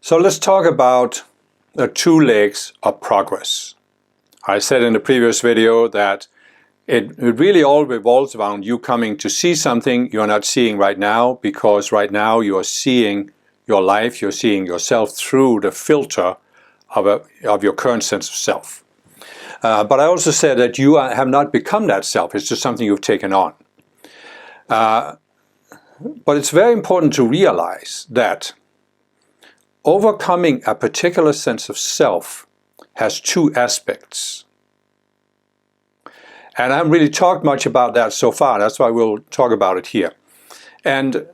So let's talk about the two legs of progress. I said in the previous video that it really all revolves around you coming to see something you're not seeing right now, because right now you are seeing your life, you're seeing yourself through the filter of your current sense of self. But I also said that you have not become that self, it's just something you've taken on. But it's very important to realize that overcoming a particular sense of self has two aspects. And I haven't really talked much about that so far, that's why we'll talk about it here. And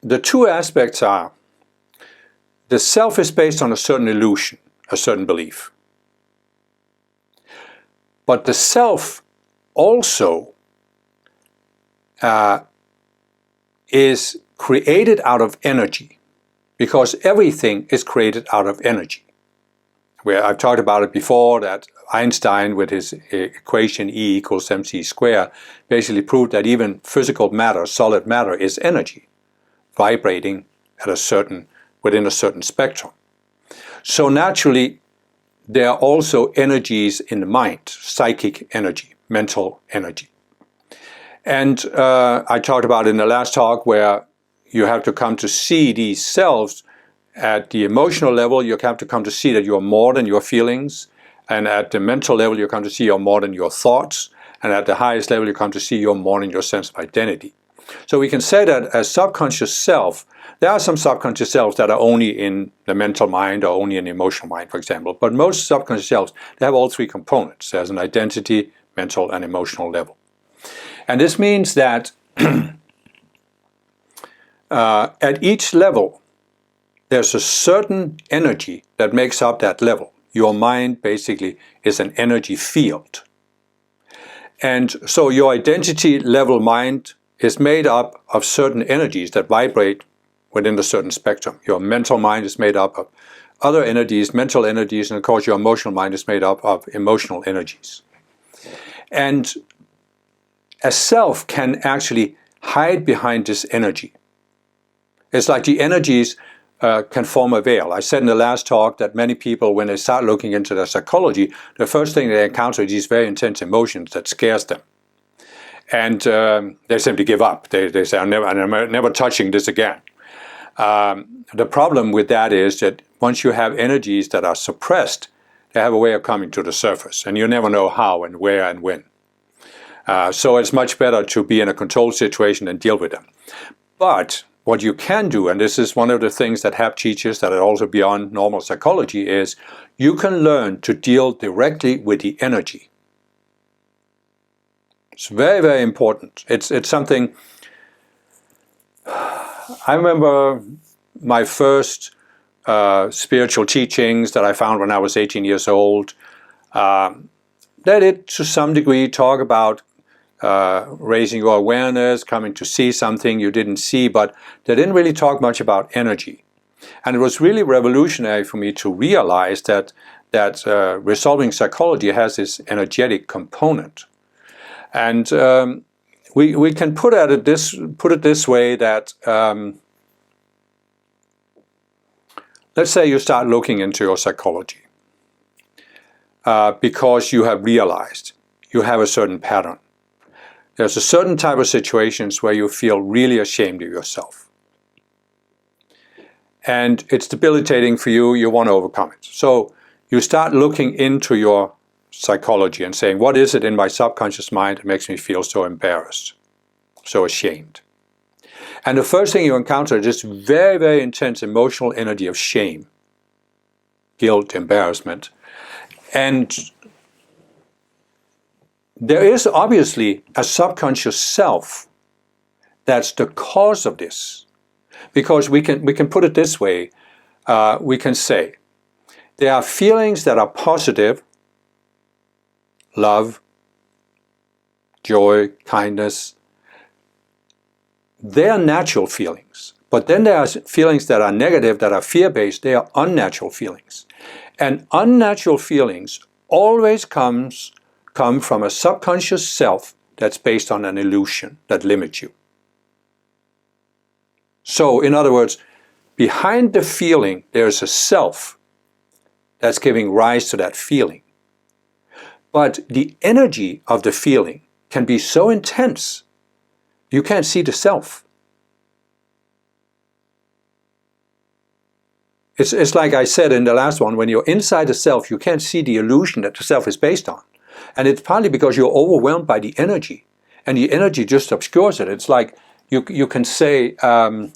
the two aspects are, the self is based on a certain illusion, a certain belief. But the self also is created out of energy, because everything is created out of energy. Where I've talked about it before, that Einstein with his equation E equals mc squared basically proved that even physical matter, solid matter, is energy, vibrating at within a certain spectrum. So naturally, there are also energies in the mind, psychic energy, mental energy. And I talked about in the last talk where you have to come to see these selves. At the emotional level, you have to come to see that you're more than your feelings. And at the mental level, you come to see you're more than your thoughts. And at the highest level, you come to see you're more than your sense of identity. So we can say that as subconscious self, there are some subconscious selves that are only in the mental mind or only in the emotional mind, for example. But most subconscious selves, they have all three components. There's an identity, mental, and emotional level. And this means that at each level, there's a certain energy that makes up that level. Your mind basically is an energy field. And so your identity level mind is made up of certain energies that vibrate within a certain spectrum. Your mental mind is made up of other energies, mental energies, and of course your emotional mind is made up of emotional energies. And a self can actually hide behind this energy. It's like the energies can form a veil. I said in the last talk that many people, when they start looking into their psychology, the first thing they encounter is these very intense emotions that scares them. And they simply give up. They say, I'm never touching this again. The problem with that is that once you have energies that are suppressed, they have a way of coming to the surface. And you never know how and where and when. So it's much better to be in a controlled situation and deal with them. But what you can do, and this is one of the things that HAP teaches that are also beyond normal psychology, is you can learn to deal directly with the energy. It's very, very important. It's something. I remember my first spiritual teachings that I found when I was 18 years old. They did to some degree talk about raising your awareness, coming to see something you didn't see, but they didn't really talk much about energy. And it was really revolutionary for me to realize that resolving psychology has this energetic component. And we can put it this way, that let's say you start looking into your psychology because you have realized you have a certain pattern. There's a certain type of situations where you feel really ashamed of yourself. And it's debilitating for you, you want to overcome it. So you start looking into your psychology and saying, what is it in my subconscious mind that makes me feel so embarrassed, so ashamed? And the first thing you encounter is this very, very intense emotional energy of shame, guilt, embarrassment. And there is obviously a subconscious self that's the cause of this. Because we can put it this way, we can say, there are feelings that are positive, love, joy, kindness. They are natural feelings. But then there are feelings that are negative, that are fear-based. They are unnatural feelings. And unnatural feelings always come from a subconscious self that's based on an illusion that limits you. So, in other words, behind the feeling there's a self that's giving rise to that feeling. But the energy of the feeling can be so intense, you can't see the self. It's like I said in the last one, when you're inside the self, you can't see the illusion that the self is based on. And it's partly because you're overwhelmed by the energy, and the energy just obscures it. It's like you can say, I'm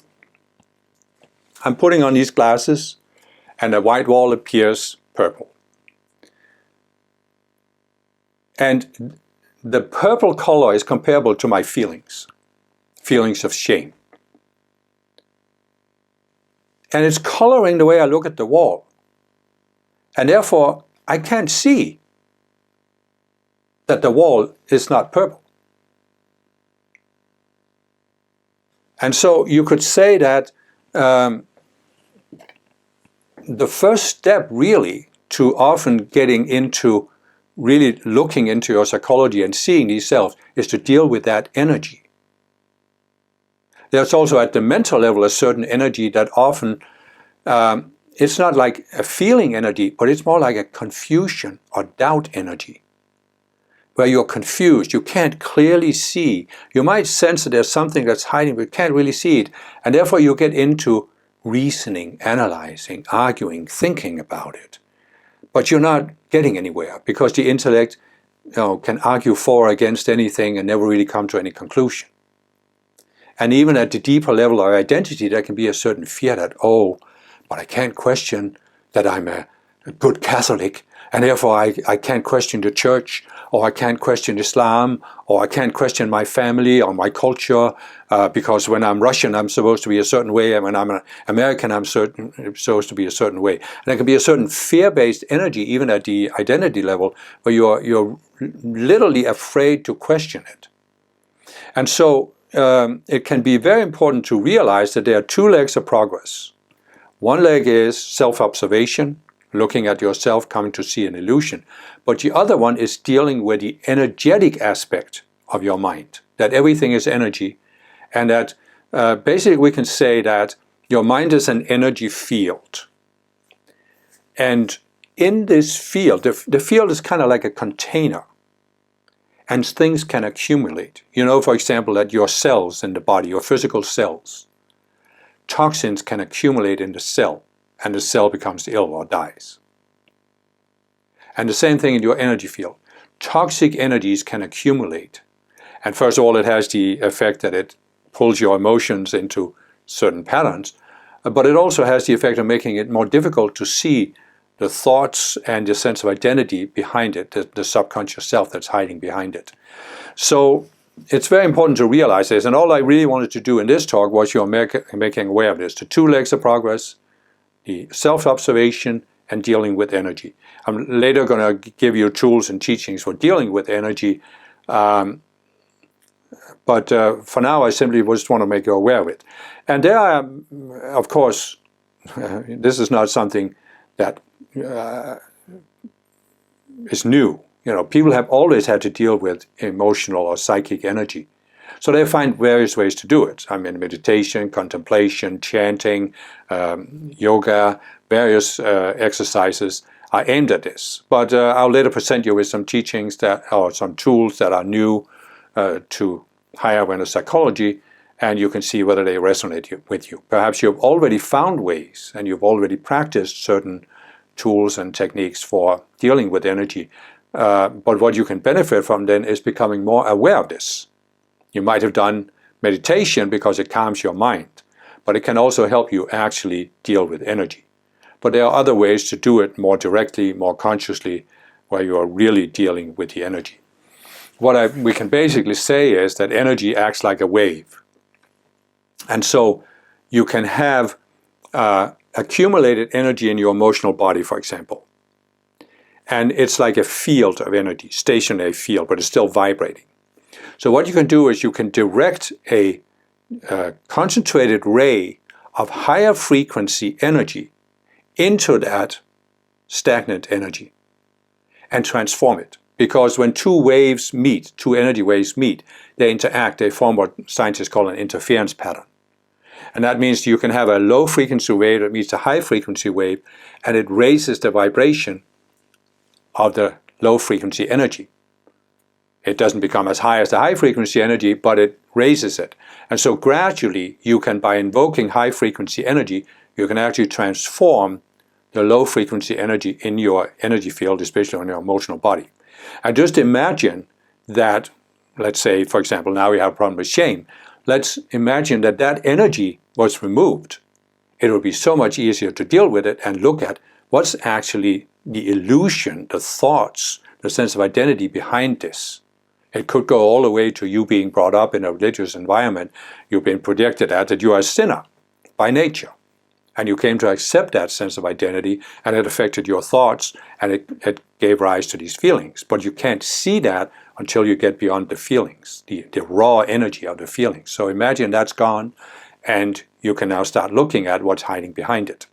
putting on these glasses, and the white wall appears purple. And the purple color is comparable to my feelings of shame. And it's coloring the way I look at the wall. And therefore, I can't see that the wall is not purple. And so you could say that the first step really to often getting into really looking into your psychology and seeing these selves is to deal with that energy. There's also at the mental level a certain energy that often, it's not like a feeling energy, but it's more like a confusion or doubt energy. Where you're confused, you can't clearly see. You might sense that there's something that's hiding, but you can't really see it. And therefore you get into reasoning, analyzing, arguing, thinking about it. But you're not getting anywhere because the intellect, can argue for or against anything and never really come to any conclusion. And even at the deeper level of identity, there can be a certain fear that, but I can't question that I'm a good Catholic, and therefore I can't question the church, or I can't question Islam, or I can't question my family or my culture, because when I'm Russian, I'm supposed to be a certain way, and when I'm an American, I'm supposed to be a certain way. And there can be a certain fear-based energy, even at the identity level, where you're literally afraid to question it. And so it can be very important to realize that there are two legs of progress. One leg is self-observation, looking at yourself, coming to see an illusion. But the other one is dealing with the energetic aspect of your mind, that everything is energy, and that basically we can say that your mind is an energy field. And in this field, the field is kind of like a container, and things can accumulate. For example, that your cells in the body, your physical cells, toxins can accumulate in the cell, and the cell becomes ill or dies. And the same thing in your energy field. Toxic energies can accumulate. And first of all, it has the effect that it pulls your emotions into certain patterns, but it also has the effect of making it more difficult to see the thoughts and the sense of identity behind it, the subconscious self that's hiding behind it. So it's very important to realize this, and all I really wanted to do in this talk was you're making aware of this. The two legs of progress, the self-observation and dealing with energy. I'm later going to give you tools and teachings for dealing with energy, but for now I simply just want to make you aware of it. And there are, of course, this is not something that is new. People have always had to deal with emotional or psychic energy. So they find various ways to do it. Meditation, contemplation, chanting, yoga, various exercises are aimed at this. But I'll later present you with some teachings or some tools that are new to higher awareness psychology, and you can see whether they resonate with you. Perhaps you've already found ways and you've already practiced certain tools and techniques for dealing with energy. But what you can benefit from then is becoming more aware of this. You might have done meditation because it calms your mind, but it can also help you actually deal with energy. But there are other ways to do it more directly, more consciously, where you are really dealing with the energy. What we can basically say is that energy acts like a wave. And so you can have accumulated energy in your emotional body, for example. And it's like a field of energy, stationary field, but it's still vibrating. So what you can do is you can direct a concentrated ray of higher frequency energy into that stagnant energy and transform it. Because when two energy waves meet, they interact, they form what scientists call an interference pattern. And that means you can have a low frequency wave that meets a high frequency wave, and it raises the vibration of the low frequency energy. It doesn't become as high as the high frequency energy, but it raises it. And so gradually you can, by invoking high frequency energy, you can actually transform the low frequency energy in your energy field, especially on your emotional body. And just imagine that, let's say, for example, now we have a problem with shame. Let's imagine that that energy was removed. It would be so much easier to deal with it and look at what's actually the illusion, the thoughts, the sense of identity behind this. It could go all the way to you being brought up in a religious environment. You've been projected at that you are a sinner by nature. And you came to accept that sense of identity, and it affected your thoughts, and it gave rise to these feelings. But you can't see that until you get beyond the feelings, the raw energy of the feelings. So imagine that's gone, and you can now start looking at what's hiding behind it.